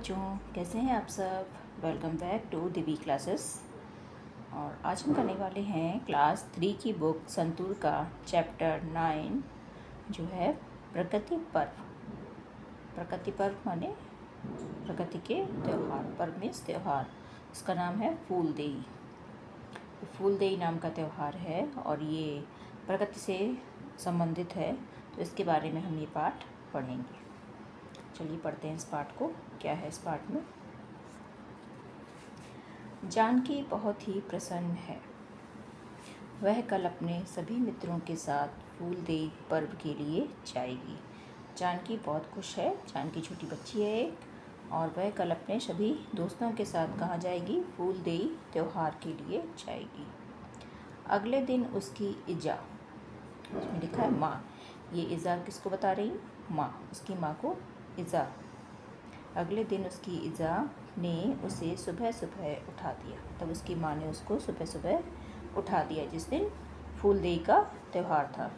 बच्चों, कैसे हैं आप सब। Welcome back to Divi classes. और आज हम करने वाले हैं क्लास 3 की बुक संतूर का चैप्टर 9 जो है प्रकृति पर्व। प्रकृति पर्व माने प्रकृति के त्यौहार। पर्व मीन्स त्यौहार। इसका नाम है फूलदेई। फूलदेई नाम का त्यौहार है और ये प्रकृति से संबंधित है, तो इसके बारे में हम ये पाठ पढ़ेंगे। चलिए पढ़ते हैं इस पाठ को। क्या है इस पाठ में। जानकी बहुत ही प्रसन्न है। वह कल अपने सभी मित्रों के साथ फूलदेई पर्व के लिए जाएगी। जानकी बहुत खुश है। जानकी छोटी बच्ची है एक, और वह कल अपने सभी दोस्तों के साथ कहाँ जाएगी? फूलदेई त्योहार के लिए जाएगी। अगले दिन उसकी इजा, इसमें लिखा है माँ, ये इजा किसको बता रही? माँ, उसकी माँ को इजा। अगले दिन उसकी इजा ने उसे सुबह सुबह उठा दिया। तब उसकी माँ ने उसको सुबह सुबह उठा दिया जिस दिन फूलदेई का त्यौहार था।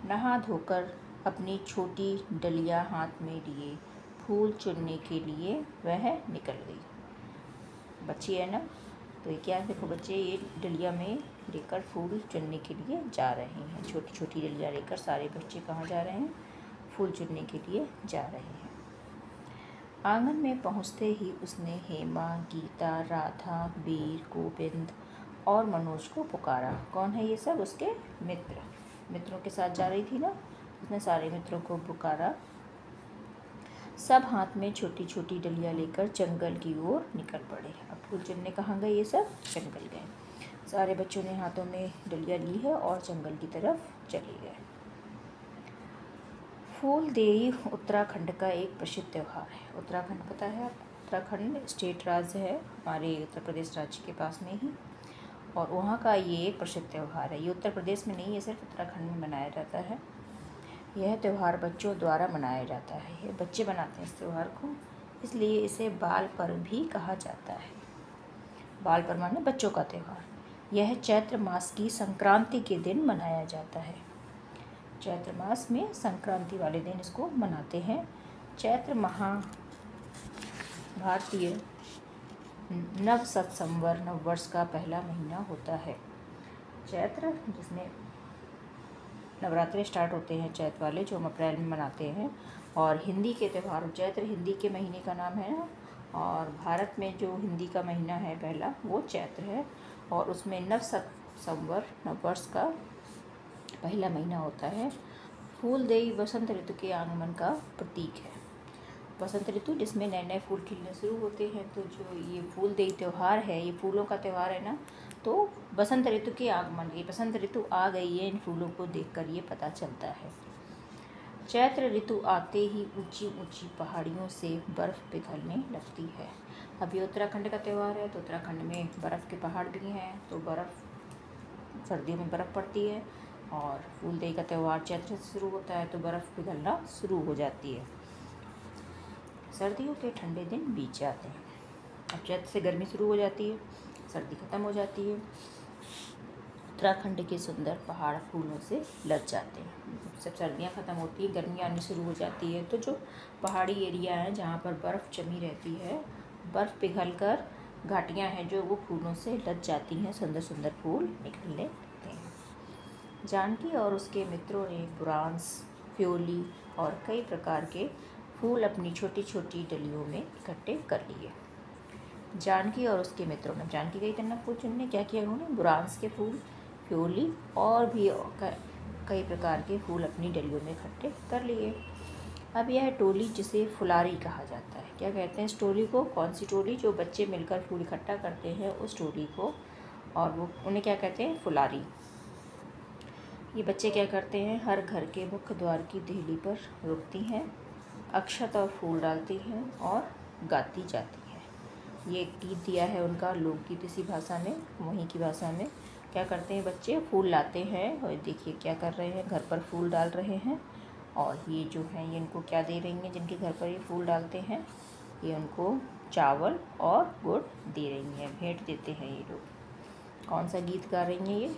नहा धोकर अपनी छोटी डलिया हाथ में लिए फूल चुनने के लिए वह निकल गई। बच्ची है ना, तो ये क्या है, देखो बच्चे ये डलिया में लेकर फूल चुनने के लिए जा रहे हैं। छोटी छोटी डलिया लेकर सारे बच्चे कहाँ जा रहे हैं? फूल चुनने के लिए जा रहे हैं। आंगन में पहुंचते ही उसने हेमा, गीता, राधा, वीर, गोविंद और मनोज को पुकारा। कौन है ये सब? उसके मित्रों के साथ जा रही थी ना, उसने सारे मित्रों को पुकारा। सब हाथ में छोटी छोटी डलिया लेकर जंगल की ओर निकल पड़े। अब फूल चुनने कहाँ गए? ये सब जंगल गए। सारे बच्चों ने हाथों में डलिया ली है और जंगल की तरफ चले गए। फूलदेई उत्तराखंड का एक प्रसिद्ध त्यौहार है। उत्तराखंड पता है आप? उत्तराखंड स्टेट राज्य है हमारे उत्तर प्रदेश राज्य के पास में ही, और वहाँ का ये एक प्रसिद्ध त्यौहार है। ये उत्तर प्रदेश में नहीं, ये सिर्फ उत्तराखंड में मनाया जाता है। यह त्यौहार बच्चों द्वारा मनाया जाता है। ये बच्चे बनाते हैं इस त्यौहार को, इसलिए इसे बाल पर्व भी कहा जाता है। बाल पर्व माने बच्चों का त्यौहार। यह चैत्र मास की संक्रांति के दिन मनाया जाता है। चैत्र मास में संक्रांति वाले दिन इसको मनाते हैं। चैत्र भारतीय नव संवत्सर नववर्ष का पहला महीना होता है। चैत्र जिसमें नवरात्रे स्टार्ट होते हैं, चैत्र वाले जो हम अप्रैल में मनाते हैं। और हिंदी के त्यौहार, चैत्र हिंदी के महीने का नाम है ना, और भारत में जो हिंदी का महीना है पहला वो चैत्र है, और उसमें नव संवत्सर नववर्ष का पहला महीना होता है। फूलदेई वसंत ऋतु के आगमन का प्रतीक है। वसंत ऋतु जिसमें नए नए फूल खिलने शुरू होते हैं, तो जो ये फूलदेई त्यौहार है, ये फूलों का त्यौहार है ना, तो वसंत ऋतु के आगमन, ये वसंत ऋतु आ गई है, इन फूलों को देखकर ये पता चलता है। चैत्र ऋतु आते ही ऊंची ऊंची पहाड़ियों से बर्फ़ पिघलने लगती है। अब ये उत्तराखंड का त्यौहार है, तो उत्तराखंड में बर्फ़ के पहाड़ भी हैं, तो बर्फ़ सर्दियों में बर्फ़ पड़ती है। और फूलदेई का त्यौहार चैत्र से शुरू होता है, तो बर्फ़ पिघलना शुरू हो जाती है। सर्दियों के ठंडे दिन बीत जाते हैं। अब चैत्र से गर्मी शुरू हो जाती है, सर्दी ख़त्म हो जाती है। उत्तराखंड के सुंदर पहाड़ फूलों से लद जाते हैं। जब सर्दियाँ ख़त्म होती हैं, गर्मी आनी शुरू हो जाती है, तो जो पहाड़ी एरिया है जहाँ पर बर्फ़ जमी रहती है, बर्फ़ पिघलकर घाटियाँ हैं जो वो फूलों से लद जाती हैं, सुंदर सुंदर फूल निकलने लगते हैं। जानकी और उसके मित्रों ने बुरांस, फ्योली और कई प्रकार के फूल अपनी छोटी छोटी डलियों में इकट्ठे कर लिए। जानकी और उसके मित्रों ने, जानकी गई तन्ना फूल चुनने, क्या किया उन्होंने? बुरांस के फूल, फ्योली और भी कई प्रकार के फूल अपनी डलियों में इकट्ठे कर लिए। अब यह टोली, जिसे फुलारी कहा जाता है, क्या कहते हैं इस टोली को? कौन सी टोली? जो बच्चे मिलकर फूल इकट्ठा करते हैं उस टोली को, और वो उन्हें क्या कहते हैं? फुलारी। ये बच्चे क्या करते हैं? हर घर के मुख्य द्वार की देहली पर रुकती हैं, अक्षत और फूल डालती हैं और गाती जाती हैं। ये गीत दिया है उनका लोकगीत इसी भाषा में, वहीं की भाषा में। क्या करते हैं बच्चे? फूल लाते हैं, और देखिए क्या कर रहे हैं, घर पर फूल डाल रहे हैं। और ये जो हैं ये इनको क्या दे रही हैं? जिनके घर पर ये फूल डालते हैं, ये उनको चावल और गुड़ दे रही हैं, भेंट देते हैं ये लोग। कौन सा गीत गा रही हैं ये?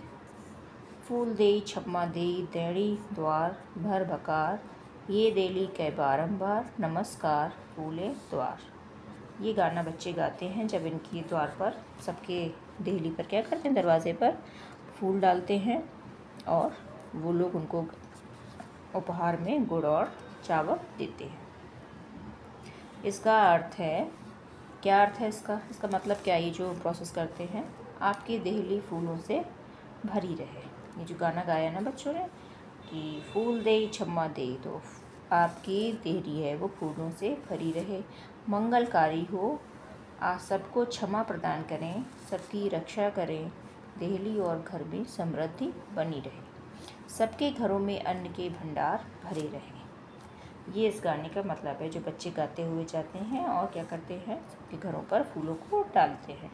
फूलदेई छप्मा देई दैड़ी द्वार भर भकार, ये देली कै बारंबार, नमस्कार फूले द्वार। ये गाना बच्चे गाते हैं जब इनके द्वार पर सबके देहली पर क्या करते हैं, दरवाजे पर फूल डालते हैं और वो लोग उनको उपहार में गुड़ और चावल देते हैं। इसका अर्थ है, क्या अर्थ है इसका? इसका मतलब क्या, ये जो प्रोसेस करते हैं, आपकी देहली फूलों से भरी रहे। ये जो गाना गाया ना बच्चों ने कि फूल दे छम्मा दे, तो आपकी देहली है वो फूलों से भरी रहे, मंगलकारी हो, आप सबको क्षमा प्रदान करें, सबकी रक्षा करें, देहली और घर में समृद्धि बनी रहे, सबके घरों में अन्न के भंडार भरे रहें। ये इस गाने का मतलब है, जो बच्चे गाते हुए जाते हैं और क्या करते हैं, सबके घरों पर फूलों को डालते हैं।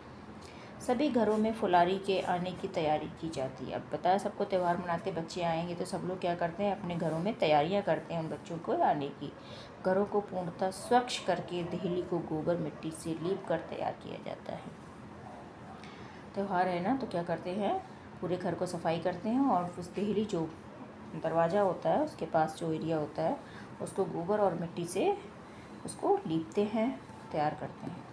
सभी घरों में फुलारी के आने की तैयारी की जाती है। अब पता है सबको, त्यौहार मनाते बच्चे आएंगे तो सब लोग क्या करते हैं, अपने घरों में तैयारियां करते हैं उन बच्चों को आने की। घरों को पूर्णतः स्वच्छ करके देहली को गोबर मिट्टी से लीप कर तैयार किया जाता है। त्यौहार है ना, तो क्या करते हैं, पूरे घर को सफाई करते हैं और उस देहली जो दरवाज़ा होता है उसके पास जो एरिया होता है उसको गोबर और मिट्टी से उसको लीपते हैं, तैयार करते हैं।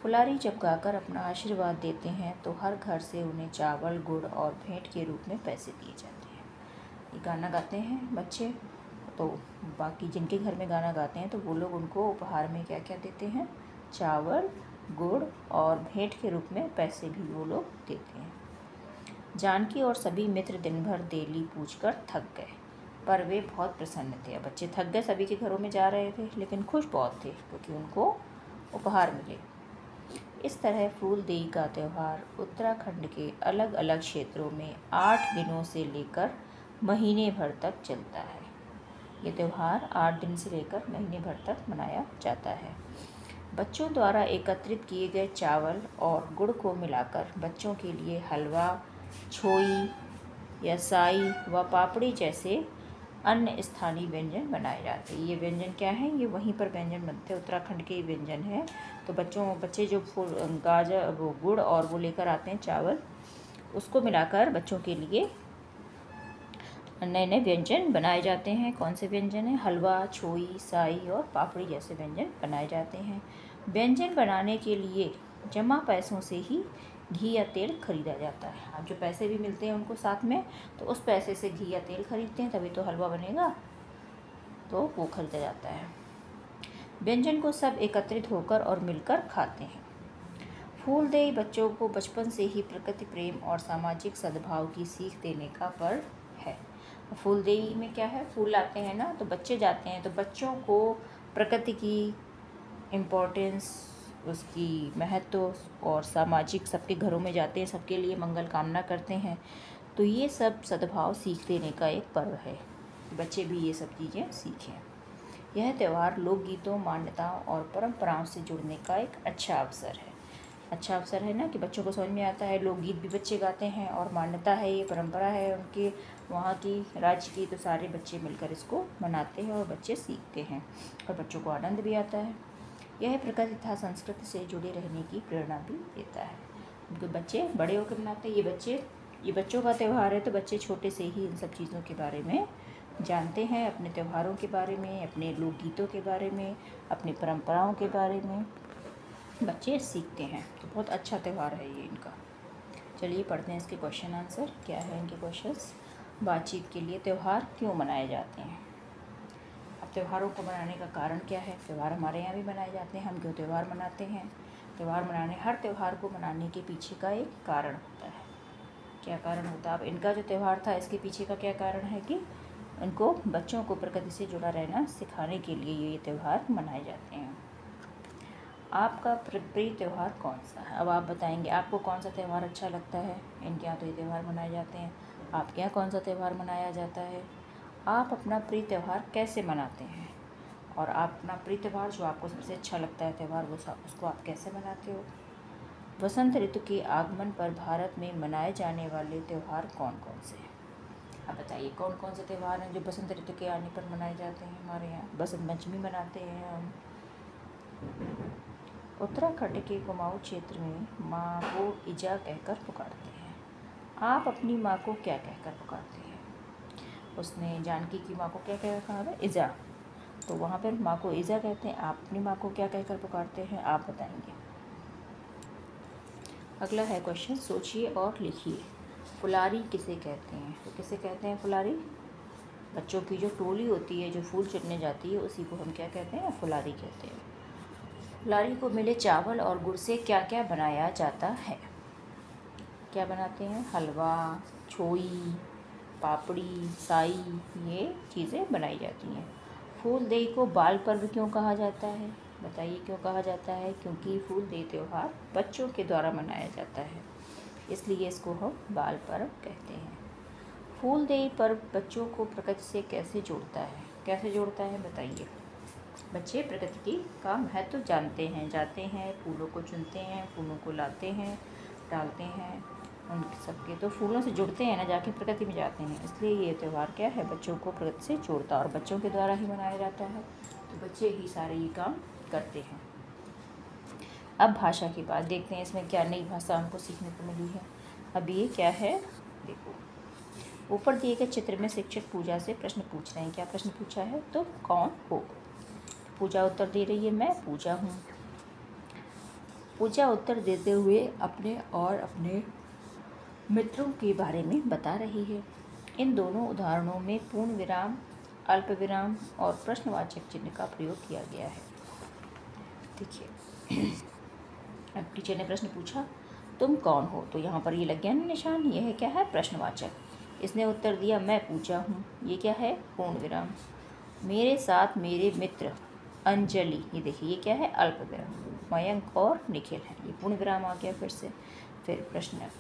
फुलारी जब गाकर अपना आशीर्वाद देते हैं तो हर घर से उन्हें चावल, गुड़ और भेंट के रूप में पैसे दिए जाते हैं। ये गाना गाते हैं बच्चे, तो बाकी जिनके घर में गाना गाते हैं तो वो लोग उनको उपहार में क्या क्या देते हैं, चावल, गुड़ और भेंट के रूप में पैसे भी वो लोग देते हैं। जानकी और सभी मित्र दिन भर देहली पूजकर थक गए, पर वे बहुत प्रसन्न थे। अब बच्चे थक गए, सभी के घरों में जा रहे थे, लेकिन खुश बहुत थे क्योंकि उनको उपहार मिले। इस तरह फूलदेई का त्यौहार उत्तराखंड के अलग अलग क्षेत्रों में 8 दिनों से लेकर महीने भर तक चलता है। ये त्यौहार 8 दिन से लेकर महीने भर तक मनाया जाता है। बच्चों द्वारा एकत्रित किए गए चावल और गुड़ को मिलाकर बच्चों के लिए हलवा, छोई या साई व पापड़ी जैसे अन्य स्थानीय व्यंजन बनाए जाते हैं। ये व्यंजन क्या है, ये वहीं पर व्यंजन बनते हैं, उत्तराखंड के व्यंजन है। तो बच्चे जो गाजर, वो गुड़ और वो लेकर आते हैं चावल, उसको मिलाकर बच्चों के लिए नए नए व्यंजन बनाए जाते हैं। कौन से व्यंजन है, हलवा, छोई, साई और पापड़ी जैसे व्यंजन बनाए जाते हैं। व्यंजन बनाने के लिए जमा पैसों से ही घी या तेल खरीदा जाता है। अब जो पैसे भी मिलते हैं उनको साथ में, तो उस पैसे से घी या तेल खरीदते हैं, तभी तो हलवा बनेगा, तो वो खरीदा जाता है। व्यंजन को सब एकत्रित होकर और मिलकर खाते हैं। फूलदेई बच्चों को बचपन से ही प्रकृति प्रेम और सामाजिक सद्भाव की सीख देने का पर्व है। फूलदेई में क्या है, फूल लाते हैं ना, तो बच्चे जाते हैं तो बच्चों को प्रकृति की इम्पोर्टेंस, उसकी महत्व और सामाजिक, सबके घरों में जाते हैं, सबके लिए मंगल कामना करते हैं। तो ये सब सद्भाव सीख देने का एक पर्व है, बच्चे भी ये सब चीज़ें सीखें। यह त्यौहार लोकगीतों, मान्यताओं और परंपराओं से जुड़ने का एक अच्छा अवसर है। अच्छा अवसर है ना, कि बच्चों को समझ में आता है, लोकगीत भी बच्चे गाते हैं और मान्यता है, ये परंपरा है उनके वहाँ की, राज्य की, तो सारे बच्चे मिलकर इसको मनाते हैं और बच्चे सीखते हैं और बच्चों को आनंद भी आता है। यह प्रकृति तथा संस्कृति से जुड़े रहने की प्रेरणा भी देता है। उनके बच्चे बड़े होकर मनाते हैं, ये बच्चों का त्यौहार है, तो बच्चे छोटे से ही इन सब चीज़ों के बारे में जानते हैं, अपने त्योहारों के बारे में, अपने लोकगीतों के बारे में, अपनी परंपराओं के बारे में बच्चे सीखते हैं। तो बहुत अच्छा त्यौहार है ये इनका। चलिए पढ़ते हैं इसके क्वेश्चन आंसर। क्या है इनके क्वेश्चंस। बातचीत के लिए त्यौहार क्यों मनाए जाते हैं। अब त्योहारों को मनाने का कारण क्या है। त्यौहार हमारे यहाँ भी मनाए जाते हैं, हम क्यों त्यौहार मनाते हैं। त्यौहार मनाने, हर त्यौहार को मनाने के पीछे का एक कारण होता है। क्या कारण होता है। अब इनका जो त्यौहार था, इसके पीछे का क्या कारण है कि उनको, बच्चों को प्रकृति से जुड़ा रहना सिखाने के लिए ये त्यौहार मनाए जाते हैं। आपका प्रिय त्यौहार कौन सा है। अब आप बताएंगे आपको कौन सा त्यौहार अच्छा लगता है। इनके यहाँ तो ये त्यौहार मनाए जाते हैं, आपके यहाँ कौन सा त्यौहार मनाया जाता है। आप अपना प्रिय त्यौहार कैसे मनाते हैं, और आप अपना प्रिय त्यौहार जो आपको सबसे अच्छा लगता है त्यौहार, वो उसको आप कैसे मनाते हो। वसंत ऋतु के आगमन पर भारत में मनाए जाने वाले त्यौहार कौन कौन से हैं। आप बताइए कौन कौन से त्यौहार हैं जो बसंत ऋतु के आने पर मनाए जाते हैं। हमारे यहाँ बसंत पंचमी मनाते हैं हम। उत्तराखंड के कुमाऊं क्षेत्र में माँ को इजा कहकर पुकारते हैं। आप अपनी माँ को क्या कहकर पुकारते हैं। उसने जानकी की माँ को क्या कहा है, इजा। तो वहाँ पर माँ को ईज़ा कहते हैं। आप अपनी माँ को क्या कहकर पुकारते हैं, आप बताएंगे। अगला है क्वेश्चन, सोचिए और लिखिए। फुलारी किसे कहते हैं? तो किसे कहते हैं फुलारी? बच्चों की जो टोली होती है, जो फूल चुनने जाती है, उसी को हम क्या कहते हैं? फुलारी कहते हैं। फुलारी को मिले चावल और गुड़ से क्या क्या बनाया जाता है? क्या बनाते हैं? हलवा, छोई, पापड़ी, साई, ये चीज़ें बनाई जाती हैं। फूलदेई को बाल पर्व क्यों कहा जाता है? बताइए क्यों कहा जाता है? क्योंकि फूलदेई त्यौहार बच्चों के द्वारा मनाया जाता है, इसलिए इसको हम बाल पर्व कहते हैं। फूलदेई पर्व बच्चों को प्रकृति से कैसे जोड़ता है? कैसे जोड़ता है बताइए। बच्चे प्रकृति का महत्व जानते हैं, जाते हैं, फूलों को चुनते हैं, फूलों को लाते हैं, डालते हैं, उन सबके तो फूलों से जुड़ते हैं ना, जाके प्रकृति में जाते हैं, इसलिए ये त्यौहार क्या है? बच्चों को प्रकृति से जोड़ता है और बच्चों के द्वारा ही मनाया जाता है, तो बच्चे ही सारे ये काम करते हैं। अब भाषा की बात देखते हैं, इसमें क्या नई भाषा हमको सीखने को मिली है। अब ये क्या है देखो, ऊपर दिए गए चित्र में शिक्षक पूजा से प्रश्न पूछ रहे हैं। क्या प्रश्न पूछा है? तुम कौन हो? पूजा उत्तर दे रही है, मैं पूजा हूँ। पूजा उत्तर देते हुए अपने और अपने मित्रों के बारे में बता रही है। इन दोनों उदाहरणों में पूर्ण विराम, अल्प विराम और प्रश्नवाचक चिन्ह का प्रयोग किया गया है। देखिए, अब टीचर ने प्रश्न पूछा तुम कौन हो, तो यहाँ पर ये लग गया निशान, यह है क्या है? प्रश्नवाचक। इसने उत्तर दिया मैं पूजा हूँ, ये क्या है? पूर्ण विराम। मेरे साथ मेरे मित्र अंजलि, ये देखिए ये क्या है? अल्प विराम। मयंक और निखिल है, ये पूर्ण विराम आ गया फिर से। फिर प्रश्न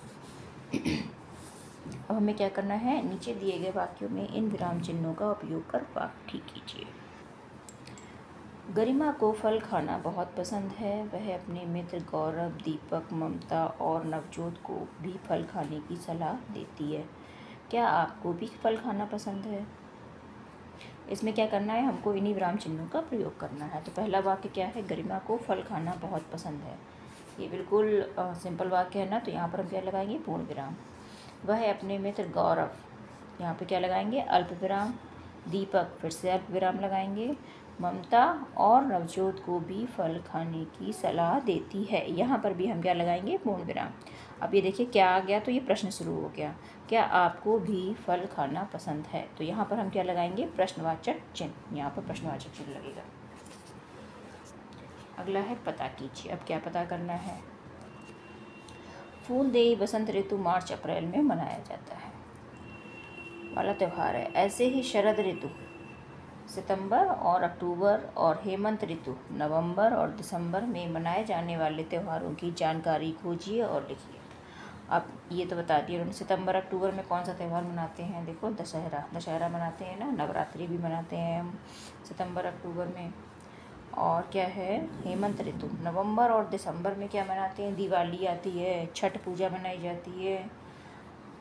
अब हमें क्या करना है? नीचे दिए गए वाक्यों में इन विराम चिन्हों का उपयोग कर वाक्य ठीक कीजिए। गरिमा को फल खाना बहुत पसंद है। वह अपने मित्र गौरव, दीपक, ममता और नवजोत को भी फल खाने की सलाह देती है। क्या आपको भी फल खाना पसंद है? इसमें क्या करना है? हमको इन्हीं विराम चिन्हों का प्रयोग करना है। तो पहला वाक्य क्या है? गरिमा को फल खाना बहुत पसंद है। ये बिल्कुल सिंपल वाक्य है ना, तो यहाँ पर हम क्या लगाएंगे? पूर्ण विराम। वह अपने मित्र गौरव, यहाँ पे क्या लगाएंगे? अल्प विराम। दीपक, फिर से अल्प विराम लगाएंगे। ममता और नवजोत को भी फल खाने की सलाह देती है, यहाँ पर भी हम क्या लगाएंगे? पूर्ण विराम। अब ये देखिए क्या आ गया, तो ये प्रश्न शुरू हो गया, क्या आपको भी फल खाना पसंद है? तो यहाँ पर हम क्या लगाएंगे? प्रश्नवाचक चिन्ह, यहाँ पर प्रश्नवाचक चिन्ह लगेगा। अगला है पता कीजिए। अब क्या पता करना है? फूलदेई बसंत ऋतु मार्च अप्रैल में मनाया जाता है वाला त्यौहार है। ऐसे ही शरद ऋतु सितंबर और अक्टूबर और हेमंत ऋतु नवंबर और दिसंबर में मनाए जाने वाले त्योहारों की जानकारी खोजिए और लिखिए। अब ये तो बता दिया उन्होंने, सितंबर अक्टूबर में कौन सा त्यौहार मनाते हैं? देखो दशहरा मनाते हैं ना, नवरात्रि भी मनाते हैं हम सितंबर अक्टूबर में। और क्या है? हेमंत ऋतु नवंबर और दिसंबर में क्या मनाते हैं? दिवाली आती है, छठ पूजा मनाई जाती है,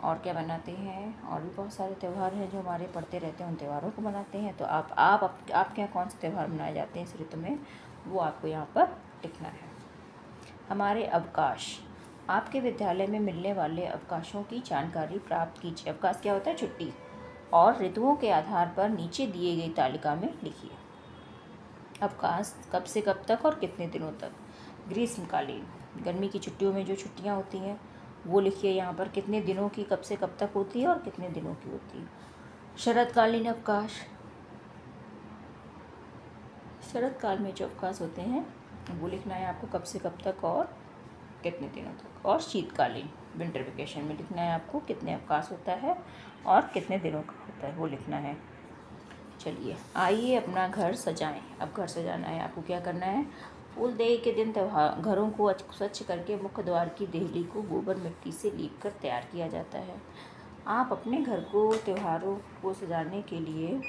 और क्या बनाते हैं? और भी बहुत सारे त्यौहार हैं जो हमारे पढ़ते रहते हैं, उन त्यौहारों को मनाते हैं। तो आप क्या कौन से त्यौहार मनाए जाते हैं इस ऋतु में, वो आपको यहाँ पर लिखना है। हमारे अवकाश, आपके विद्यालय में मिलने वाले अवकाशों की जानकारी प्राप्त कीजिए। अवकाश क्या होता है? छुट्टी। और ऋतुओं के आधार पर नीचे दिए गई तालिका में लिखिए। अवकाश कब से कब तक और कितने दिनों तक? ग्रीष्मकालीन, गर्मी की छुट्टियों में जो छुट्टियाँ होती हैं वो लिखिए यहाँ पर, कितने दिनों की, कब से कब तक होती है और कितने दिनों की होती है। शरदकालीन अवकाश, शरद काल में जो अवकाश होते हैं वो लिखना है आपको, कब से कब तक और कितने दिनों तक। और शीतकालीन विंटर वेकेशन में लिखना है आपको, कितने अवकाश होता है और कितने दिनों का होता है, वो लिखना है। चलिए आइए अपना घर सजाएं। अब घर सजाना है आपको, क्या करना है? फूलदेई के दिन घरों को स्वच्छ करके मुख्य द्वार की देहली को गोबर मिट्टी से लीप कर तैयार किया जाता है। आप अपने घर को त्योहारों को सजाने के लिए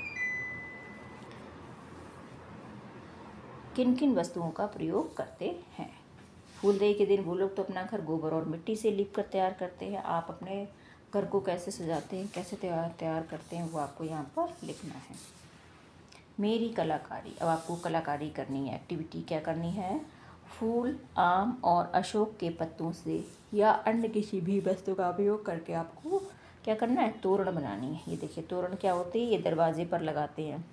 किन किन वस्तुओं का प्रयोग करते हैं? फूलदेई के दिन वो लोग तो अपना घर गोबर और मिट्टी से लीप कर तैयार करते हैं। आप अपने घर को कैसे सजाते हैं, कैसे तैयार करते हैं, वो आपको यहाँ पर लिखना है। मेरी कलाकारी, अब आपको कलाकारी करनी है, एक्टिविटी क्या करनी है? फूल, आम और अशोक के पत्तों से या अन्य किसी भी वस्तु का उपयोग करके आपको क्या करना है? तोरण बनानी है। ये देखिए तोरण क्या होती है? ये दरवाजे पर लगाते हैं,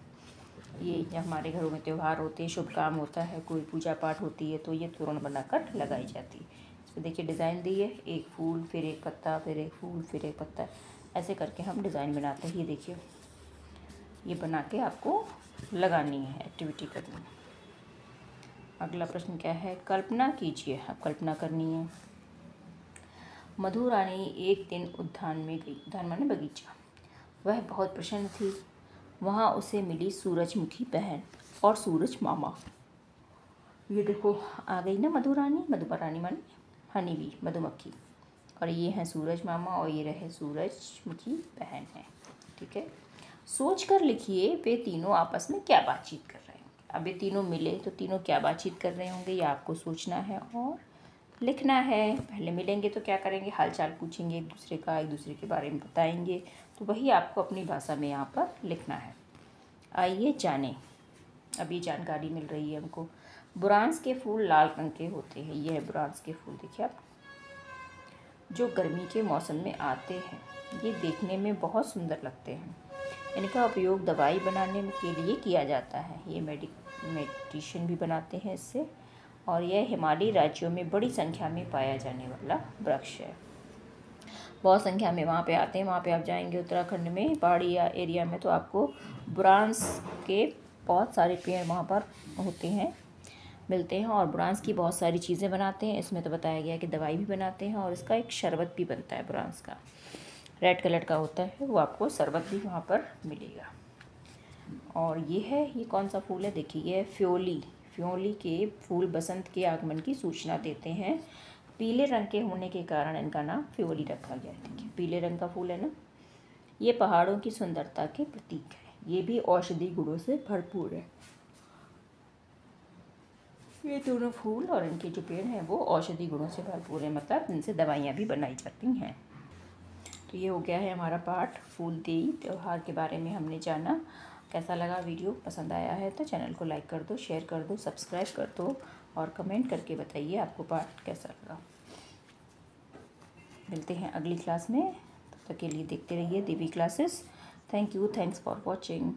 ये जब हमारे घरों में त्यौहार होते हैं, शुभ काम होता है, कोई पूजा पाठ होती है, तो ये तोरण बनाकर लगाई जाती है। इसमें देखिए डिज़ाइन दी है, एक फूल, फिर एक पत्ता, फिर एक फूल, फिर एक पत्ता, ऐसे करके हम डिज़ाइन बनाते हैं। ये देखिए, ये बना के आपको लगानी है, एक्टिविटी करनी है। अगला प्रश्न क्या है? कल्पना कीजिए, अब कल्पना करनी है। मधु रानी एक दिन उद्यान में गई। उद्यान माने बगीचा। वह बहुत प्रसन्न थी। वहाँ उसे मिली सूरजमुखी बहन और सूरज मामा। ये देखो आ गई ना मधु रानी माने हनी बी, मधुमक्खी, और ये हैं सूरज मामा और ये रहे सूरजमुखी बहन है। ठीक है, सोच कर लिखिए वे तीनों आपस में क्या बातचीत कर रहे होंगे। अब ये तीनों मिले तो तीनों क्या बातचीत कर रहे होंगे, ये आपको सोचना है और लिखना है। पहले मिलेंगे तो क्या करेंगे, हालचाल पूछेंगे एक दूसरे का, एक दूसरे के बारे में बताएंगे, तो वही आपको अपनी भाषा में यहाँ पर लिखना है। आइए जानें, अब ये जानकारी मिल रही है हमको। बुरांस के फूल लाल रंग के होते हैं। ये है बुरांस के फूल, देखिए आप, जो गर्मी के मौसम में आते हैं। ये देखने में बहुत सुंदर लगते हैं। इनका उपयोग दवाई बनाने के लिए किया जाता है। ये मेडिसिन भी बनाते हैं इससे, और यह हिमालयी राज्यों में बड़ी संख्या में पाया जाने वाला वृक्ष है। बहुत संख्या में वहाँ पे आते हैं। वहाँ पे आप जाएंगे उत्तराखंड में पहाड़ी एरिया में, तो आपको बुरांस के बहुत सारे पेड़ वहाँ पर होते हैं, मिलते हैं, और बुरांस की बहुत सारी चीज़ें बनाते हैं। इसमें तो बताया गया है कि दवाई भी बनाते हैं, और इसका एक शरबत भी बनता है बुरांस का, रेड कलर का होता है, वो आपको शरबत भी वहाँ पर मिलेगा। और ये है, ये कौन सा फूल है? देखिए ये फ्योली। फ्योली के फूल बसंत के आगमन की सूचना देते हैं। पीले रंग के होने के कारण इनका नाम फ्योली रखा गया है। देखिए पीले रंग का फूल है ना। ये पहाड़ों की सुंदरता के प्रतीक है। ये भी औषधि गुणों से भरपूर है। ये दोनों फूल और इनके जो पेड़ हैं वो औषधि गुणों से भरपूर है, मतलब इनसे दवाइयाँ भी बनाई जाती हैं। तो ये हो गया है हमारा पाठ फूलदेई त्यौहार के बारे में हमने जाना। कैसा लगा वीडियो? पसंद आया है तो चैनल को लाइक कर दो, शेयर कर दो, सब्सक्राइब कर दो, और कमेंट करके बताइए आपको पाठ कैसा लगा। मिलते हैं अगली क्लास में, तब तक के लिए देखते रहिए Devi classes. Thank you, thanks for watching.